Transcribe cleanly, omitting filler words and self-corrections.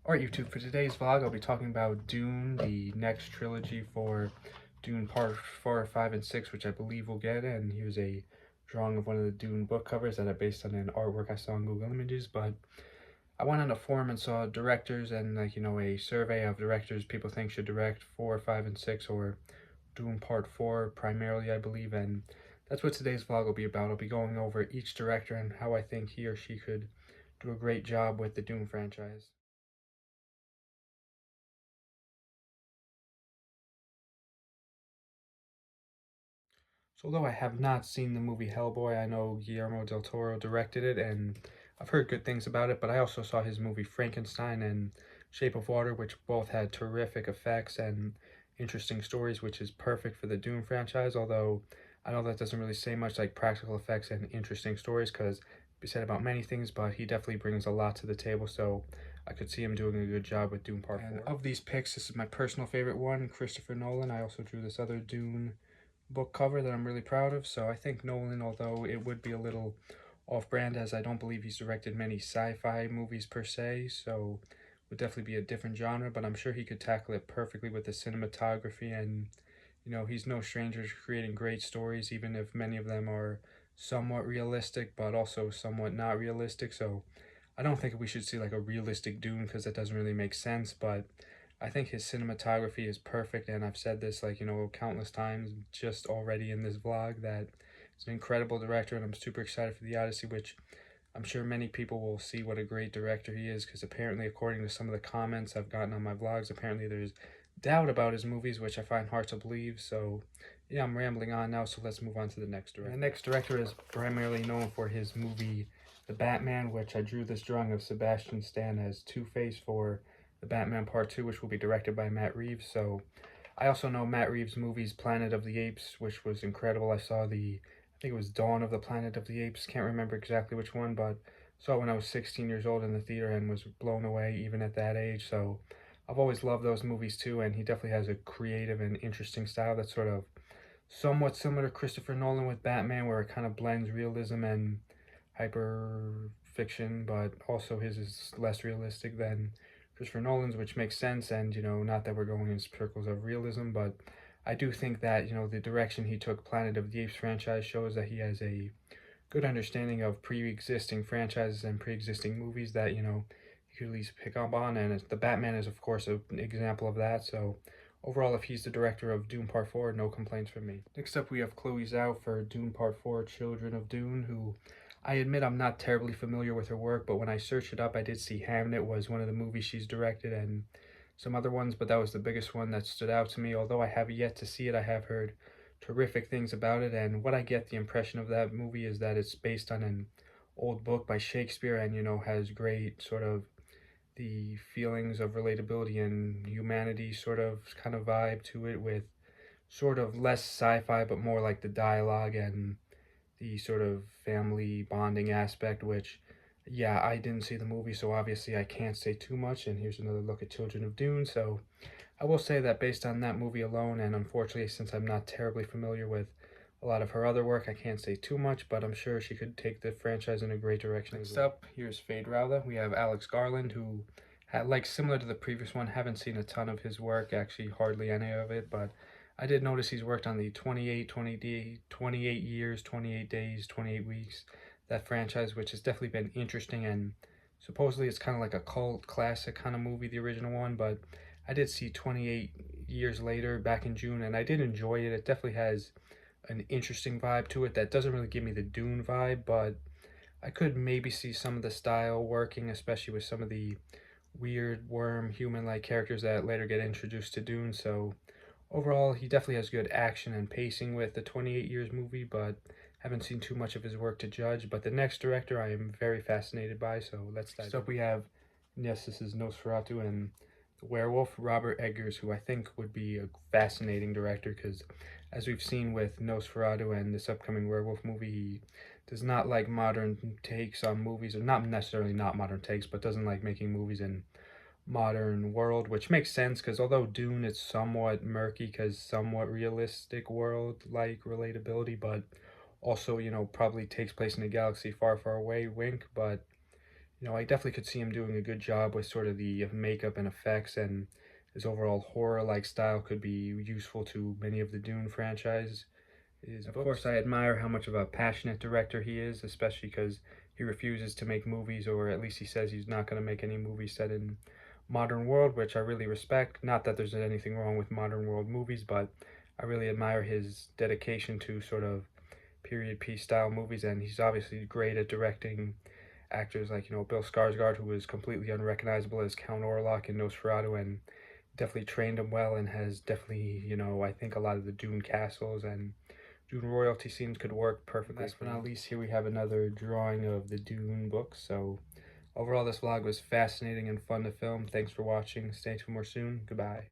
Alright YouTube, for today's vlog I'll be talking about Dune, the next trilogy for Dune Part 4, 5, and 6, which I believe we'll get, and here's a drawing of one of the Dune book covers that are based on an artwork I saw on Google Images. But I went on a forum and saw directors and a survey of directors people think should direct 4, 5, and 6, or Dune Part 4 primarily I believe, and that's what today's vlog will be about. I'll be going over each director and how I think he or she could do a great job with the Dune franchise. So although I have not seen the movie Hellboy, I know Guillermo del Toro directed it, and I've heard good things about it, but I also saw his movie Frankenstein and Shape of Water, which both had terrific effects and interesting stories, which is perfect for the Dune franchise, although I know that doesn't really say much, like practical effects and interesting stories, because be said about many things, but he definitely brings a lot to the table, so I could see him doing a good job with Dune Part 4. And of these picks, this is my personal favorite one, Christopher Nolan. I also drew this other Dune book cover that I'm really proud of. So I think Nolan, although it would be a little off-brand, as I don't believe he's directed many sci-fi movies per se, so would definitely be a different genre, but I'm sure he could tackle it perfectly with the cinematography. And he's no stranger to creating great stories, even if many of them are somewhat realistic but also somewhat not realistic. So I don't think we should see like a realistic Dune, because that doesn't really make sense, but I think his cinematography is perfect, and I've said this countless times just already in this vlog, that he's an incredible director, and I'm super excited for the Odyssey, which I'm sure many people will see what a great director he is, because apparently, according to some of the comments I've gotten on my vlogs, apparently there's doubt about his movies, which I find hard to believe. So yeah, I'm rambling on now, so let's move on to the next director. The next director is primarily known for his movie The Batman, which I drew this drawing of Sebastian Stan as Two-Face for The Batman Part 2, which will be directed by Matt Reeves. So I also know Matt Reeves' movies Planet of the Apes, which was incredible. I saw I think it was Dawn of the Planet of the Apes. Can't remember exactly which one, but saw it when I was 16 years old in the theater and was blown away even at that age. So I've always loved those movies too, and he definitely has a creative and interesting style that's sort of somewhat similar to Christopher Nolan with Batman, where it kind of blends realism and hyper fiction, but also his is less realistic than Christopher Nolan's, which makes sense. And not that we're going in circles of realism, but I do think that the direction he took Planet of the Apes franchise shows that he has a good understanding of pre-existing franchises and pre-existing movies that you could at least pick up on. And the Batman is of course an example of that. So overall, if he's the director of Dune Part 4, no complaints from me. Next up, we have Chloe Zhao for Dune Part 4, Children of Dune, who I admit I'm not terribly familiar with her work, but when I searched it up, I did see Hamnet was one of the movies she's directed, and some other ones, but that was the biggest one that stood out to me. Although I have yet to see it, I have heard terrific things about it, and what I get the impression of that movie is that it's based on an old book by Shakespeare, and has great sort of the feelings of relatability and humanity sort of kind of vibe to it, with sort of less sci-fi but more like the dialogue and the sort of family bonding aspect, which yeah, I didn't see the movie, so obviously I can't say too much. And here's another look at Children of Dune. So I will say that based on that movie alone, and unfortunately since I'm not terribly familiar with a lot of her other work, I can't say too much, but I'm sure she could take the franchise in a great direction. Next up, here's Fade Rowther. We have Alex Garland, who had, like similar to the previous one, haven't seen a ton of his work, actually hardly any of it, but I did notice he's worked on the 28 years, 28 days, 28 weeks, that franchise, which has definitely been interesting. And supposedly it's kind of like a cult classic kind of movie, the original one, but I did see 28 years later back in June, and I did enjoy it. It definitely has an interesting vibe to it that doesn't really give me the Dune vibe, but I could maybe see some of the style working, especially with some of the weird worm human-like characters that later get introduced to Dune. So overall, he definitely has good action and pacing with the 28 years movie, but haven't seen too much of his work to judge. But the next director I am very fascinated by, so let's dive in. Next up we have, yes, this is Nosferatu and the Werewolf, Robert Eggers, who I think would be a fascinating director, because as we've seen with Nosferatu and this upcoming werewolf movie, he does not like modern takes on movies, or not necessarily not modern takes, but doesn't like making movies in modern world, which makes sense, because although Dune is somewhat murky because somewhat realistic world like relatability, but also probably takes place in a galaxy far far away, wink. But I definitely could see him doing a good job with sort of the makeup and effects, and his overall horror-like style could be useful to many of the Dune franchise. Of course, I admire how much of a passionate director he is, especially because he refuses to make movies, or at least he says he's not going to make any movies set in modern world, which I really respect. Not that there's anything wrong with modern world movies, but I really admire his dedication to sort of period piece style movies, and he's obviously great at directing actors like Bill Skarsgård, who was completely unrecognizable as Count Orlok in Nosferatu, and definitely trained him well, and has definitely I think a lot of the Dune castles and Dune royalty scenes could work perfectly. Last but not least, here we have another drawing of the Dune book. So overall, this vlog was fascinating and fun to film. Thanks for watching. Stay tuned more soon. Goodbye.